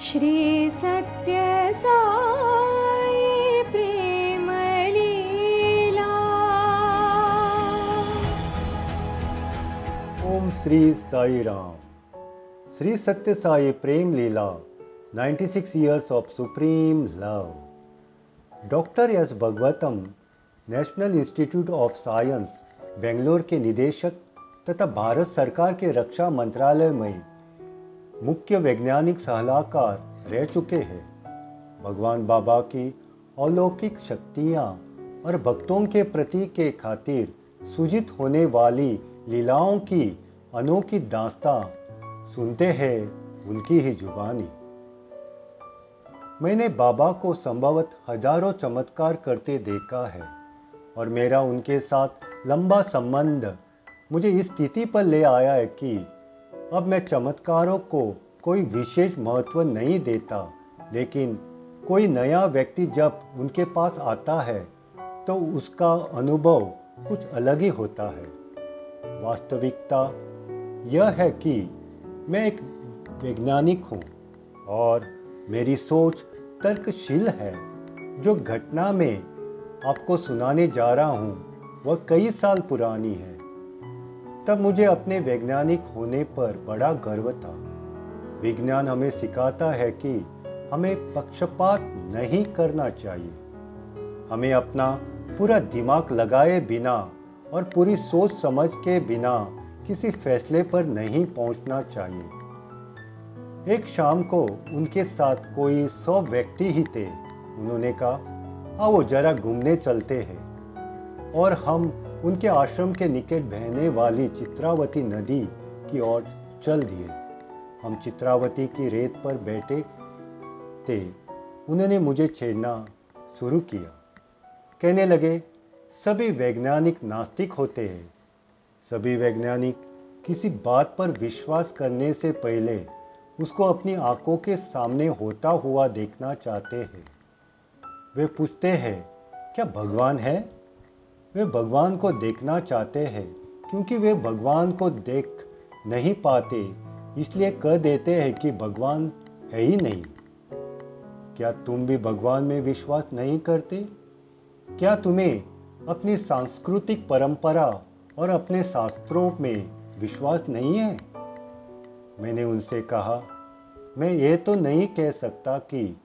श्री सत्य साई प्रेम लीला। ओम श्री साई राम। श्री सत्य साई प्रेम लीला 96 years of supreme love। Doctor S Bhagavatam national institute of science Bangalore के निदेशक तथा भारत सरकार के रक्षा मंत्रालय में मुख्य वैज्ञानिक सलाहकार रह चुके हैं। भगवान बाबा की अलौकिक शक्तियाँ और भक्तों के प्रति के खातिर सूजित होने वाली लीलाओं की अनोखी दास्तां सुनते हैं उनकी ही जुबानी। मैंने बाबा को संभवतः हजारों चमत्कार करते देखा है और मेरा उनके साथ लंबा संबंध मुझे इस स्थिति पर ले आया है कि अब मैं चमत्कारों को कोई विशेष महत्व नहीं देता, लेकिन कोई नया व्यक्ति जब उनके पास आता है तो उसका अनुभव कुछ अलग ही होता है। वास्तविकता यह है कि मैं एक वैज्ञानिक हूँ और मेरी सोच तर्कशील है। जो घटना मैं आपको सुनाने जा रहा हूँ वह कई साल पुरानी है। तब मुझे अपने वैज्ञानिक होने पर बड़ा गर्व था। विज्ञान हमें सिखाता है कि हमें पक्षपात नहीं करना चाहिए। हमें अपना पूरा दिमाग लगाए बिना और पूरी सोच समझ के बिना किसी फैसले पर नहीं पहुंचना चाहिए। एक शाम को उनके साथ कोई 100 व्यक्ति ही थे। उन्होंने कहा, आओ जरा घूमने चलते हैं, और हम उनके आश्रम के निकट बहने वाली चित्रावती नदी की ओर चल दिए। हम चित्रावती की रेत पर बैठे थे। उन्होंने मुझे छेड़ना शुरू किया। कहने लगे, सभी वैज्ञानिक नास्तिक होते हैं। सभी वैज्ञानिक किसी बात पर विश्वास करने से पहले उसको अपनी आंखों के सामने होता हुआ देखना चाहते हैं। वे पूछते हैं, क्या भगवान है? वे भगवान को देखना चाहते हैं क्योंकि वे भगवान को देख नहीं पाते, इसलिए कह देते हैं कि भगवान है ही नहीं। क्या तुम भी भगवान में विश्वास नहीं करते? क्या तुम्हें अपनी सांस्कृतिक परंपरा और अपने शास्त्रों में विश्वास नहीं है? मैंने उनसे कहा, मैं ये तो नहीं कह सकता कि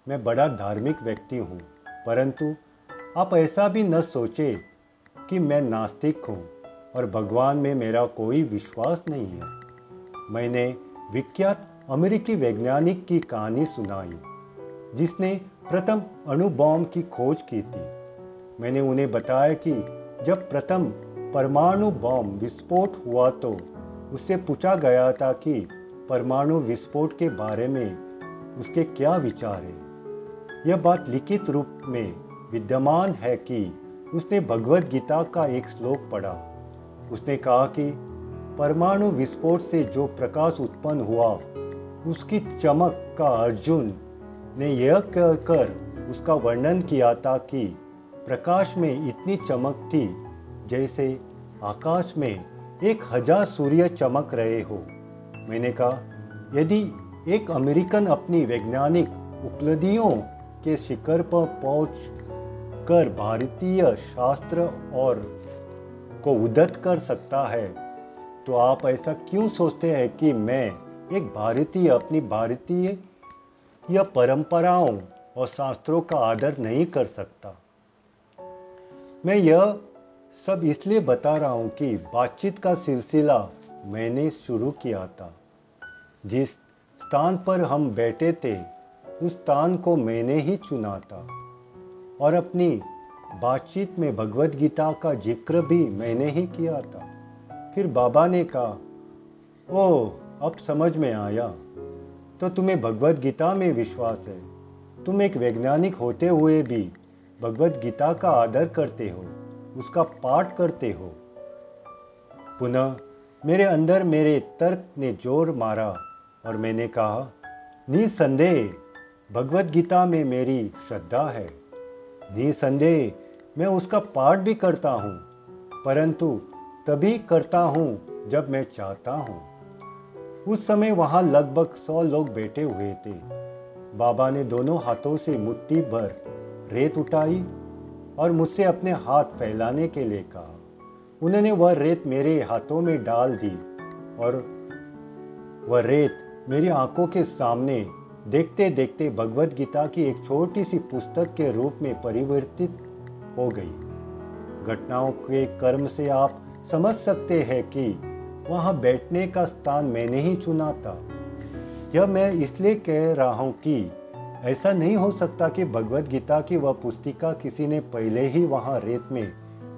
मैं बड़ा धार्मिक व्यक्ति हूँ, परंतु आप ऐसा भी न सोचे कि मैं नास्तिक हूँ और भगवान में मेरा कोई विश्वास नहीं है। मैंने विख्यात अमेरिकी वैज्ञानिक की कहानी सुनाई जिसने प्रथम अणु बॉम्ब की खोज की थी। मैंने उन्हें बताया कि जब प्रथम परमाणु बॉम्ब विस्फोट हुआ तो उससे पूछा गया था कि परमाणु विस्फोट के बारे में उसके क्या विचार है। यह बात लिखित रूप में विद्यमान है कि उसने भगवद गीता का एक श्लोक पढ़ा। उसने कहा कि परमाणु विस्फोट से जो प्रकाश उत्पन्न हुआ उसकी चमक का अर्जुन ने यह कहकर उसका वर्णन किया था कि प्रकाश में इतनी चमक थी जैसे आकाश में 1000 सूर्य चमक रहे हो। मैंने कहा, यदि एक अमेरिकन अपनी वैज्ञानिक उपलब्धियों के शिखर पर पहुंच कर भारतीय शास्त्र और को उद्धत कर सकता है, तो आप ऐसा क्यों सोचते हैं कि मैं एक भारतीय अपनी भारतीय या परंपराओं और शास्त्रों का आदर नहीं कर सकता? मैं यह सब इसलिए बता रहा हूं कि बातचीत का सिलसिला मैंने शुरू किया था। जिस स्थान पर हम बैठे थे उस स्थान को मैंने ही चुना था और अपनी बातचीत में भगवद गीता का जिक्र भी मैंने ही किया था। फिर बाबा ने कहा, ओह, अब समझ में आया, तो तुम्हें भगवद गीता में विश्वास है। तुम एक वैज्ञानिक होते हुए भी भगवद गीता का आदर करते हो, उसका पाठ करते हो। पुनः मेरे अंदर मेरे तर्क ने जोर मारा और मैंने कहा, निसंदेह भगवद गीता में मेरी श्रद्धा है। निसंदेह मैं उसका पाठ भी करता हूँ, परंतु तभी करता हूँ जब मैं चाहता हूँ। उस समय वहां लगभग 100 लोग बैठे हुए थे। बाबा ने दोनों हाथों से मुट्ठी भर रेत उठाई और मुझसे अपने हाथ फैलाने के लिए कहा। उन्होंने वह रेत मेरे हाथों में डाल दी और वह रेत मेरी आंखों के सामने देखते देखते भगवत गीता की एक छोटी सी पुस्तक के रूप में परिवर्तित हो गई। घटनाओं के क्रम से आप समझ सकते हैं कि वहां बैठने का स्थान मैंने ही चुना था। यह मैं इसलिए कह रहा हूं कि ऐसा नहीं हो सकता कि भगवत गीता की वह पुस्तिका किसी ने पहले ही वहां रेत में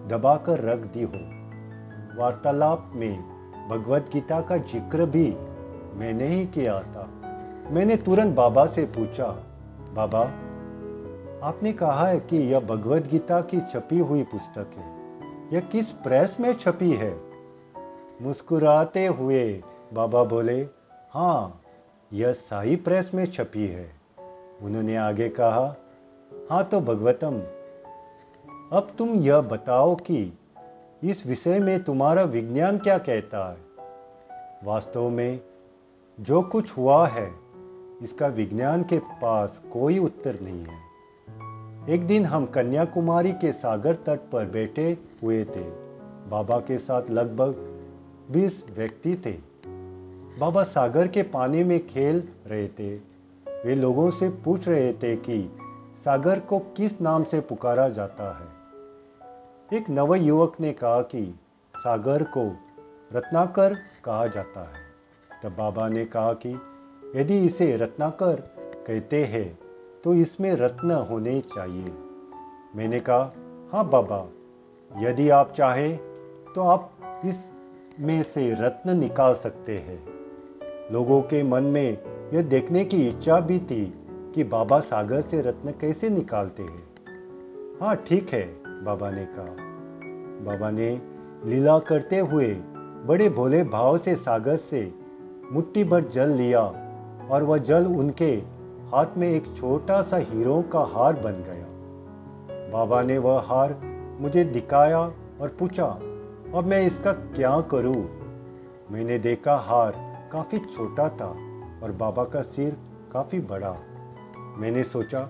दबाकर रख दी हो। वार्तालाप में भगवत गीता का जिक्र भी मैंने ही किया था। मैंने तुरंत बाबा से पूछा, बाबा, आपने कहा है कि यह भगवत गीता की छपी हुई पुस्तक है, यह किस प्रेस में छपी है? मुस्कुराते हुए बाबा बोले, हाँ, यह साई प्रेस में छपी है। उन्होंने आगे कहा, हाँ तो भगवतम, अब तुम यह बताओ कि इस विषय में तुम्हारा विज्ञान क्या कहता है। वास्तव में जो कुछ हुआ है इसका विज्ञान के पास कोई उत्तर नहीं है। एक दिन हम कन्याकुमारी के सागर तट पर बैठे हुए थे। बाबा के साथ लगभग 20 व्यक्ति थे। बाबा सागर के पानी में खेल रहे थे। वे लोगों से पूछ रहे थे कि सागर को किस नाम से पुकारा जाता है। एक नवयुवक ने कहा कि सागर को रत्नाकर कहा जाता है। तब बाबा ने कहा कि यदि इसे रत्नाकर कहते हैं तो इसमें रत्न होने चाहिए। मैंने कहा, हाँ बाबा, यदि आप चाहें तो आप इसमें से रत्न निकाल सकते हैं। लोगों के मन में यह देखने की इच्छा भी थी कि बाबा सागर से रत्न कैसे निकालते हैं। हाँ ठीक है, बाबा ने कहा। बाबा ने लीला करते हुए बड़े भोले भाव से सागर से मुट्ठी भर जल लिया और वह जल उनके हाथ में एक छोटा सा हीरों का हार बन गया। बाबा ने वह हार मुझे दिखाया और पूछा, अब मैं इसका क्या करूं? मैंने देखा हार काफी छोटा था और बाबा का सिर काफी बड़ा। मैंने सोचा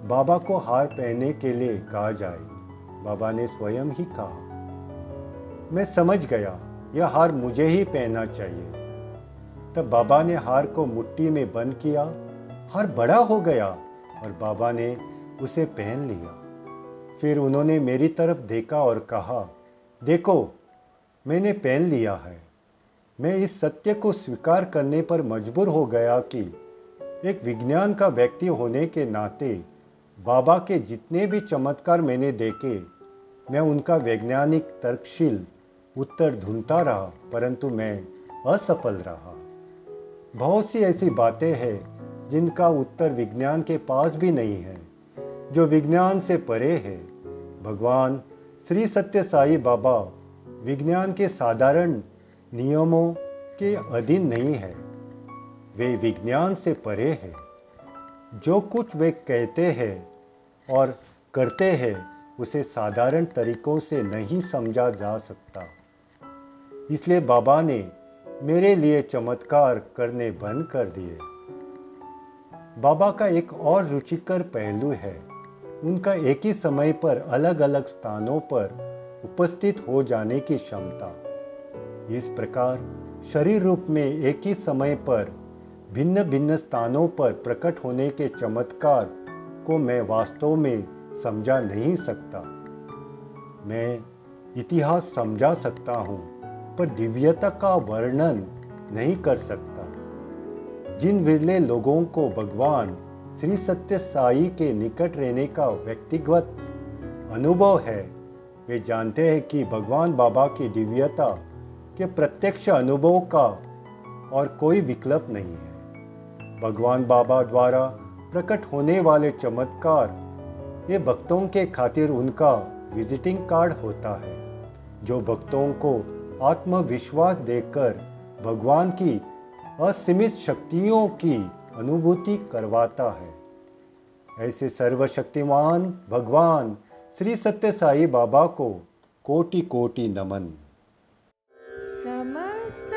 बाबा को हार पहनने के लिए कहा जाए। बाबा ने स्वयं ही कहा। मैं समझ गया यह हार मुझे ही पहनना चाहिए। तब बाबा ने हार को मुट्ठी में बंद किया। हार बड़ा हो गया और बाबा ने उसे पहन लिया। फिर उन्होंने मेरी तरफ देखा और कहा, देखो, मैंने पहन लिया है। मैं इस सत्य को स्वीकार करने पर मजबूर हो गया कि एक विज्ञान का व्यक्ति होने के नाते बाबा के जितने भी चमत्कार मैंने देखे, मैं उनका वैज्ञानिक तर्कशील उत्तर ढूंढता रहा, परंतु मैं असफल रहा। बहुत सी ऐसी बातें हैं जिनका उत्तर विज्ञान के पास भी नहीं है, जो विज्ञान से परे है। भगवान श्री सत्य साई बाबा विज्ञान के साधारण नियमों के अधीन नहीं है। वे विज्ञान से परे है। जो कुछ वे कहते हैं और करते हैं उसे साधारण तरीकों से नहीं समझा जा सकता। इसलिए बाबा ने मेरे लिए चमत्कार करने बंद कर दिए। बाबा का एक और रुचिकर पहलू है उनका एक ही समय पर अलग अलग स्थानों पर उपस्थित हो जाने की क्षमता। इस प्रकार शरीर रूप में एक ही समय पर भिन्न भिन्न स्थानों पर प्रकट होने के चमत्कार को मैं वास्तव में समझा नहीं सकता। मैं इतिहास समझा सकता हूं, पर दिव्यता का वर्णन नहीं कर सकता। जिन विरले लोगों को भगवान श्री सत्य साई के निकट रहने का व्यक्तिगत अनुभव है, वे जानते हैं कि भगवान बाबा की दिव्यता के प्रत्यक्ष अनुभव का और कोई विकल्प नहीं है। भगवान बाबा द्वारा प्रकट होने वाले चमत्कार ये भक्तों के खातिर उनका विजिटिंग कार्ड होता है, जो भक्तों को आत्मविश्वास देकर भगवान की असीमित शक्तियों की अनुभूति करवाता है। ऐसे सर्वशक्तिमान भगवान श्री सत्य साई बाबा को कोटि कोटि नमन। समस्त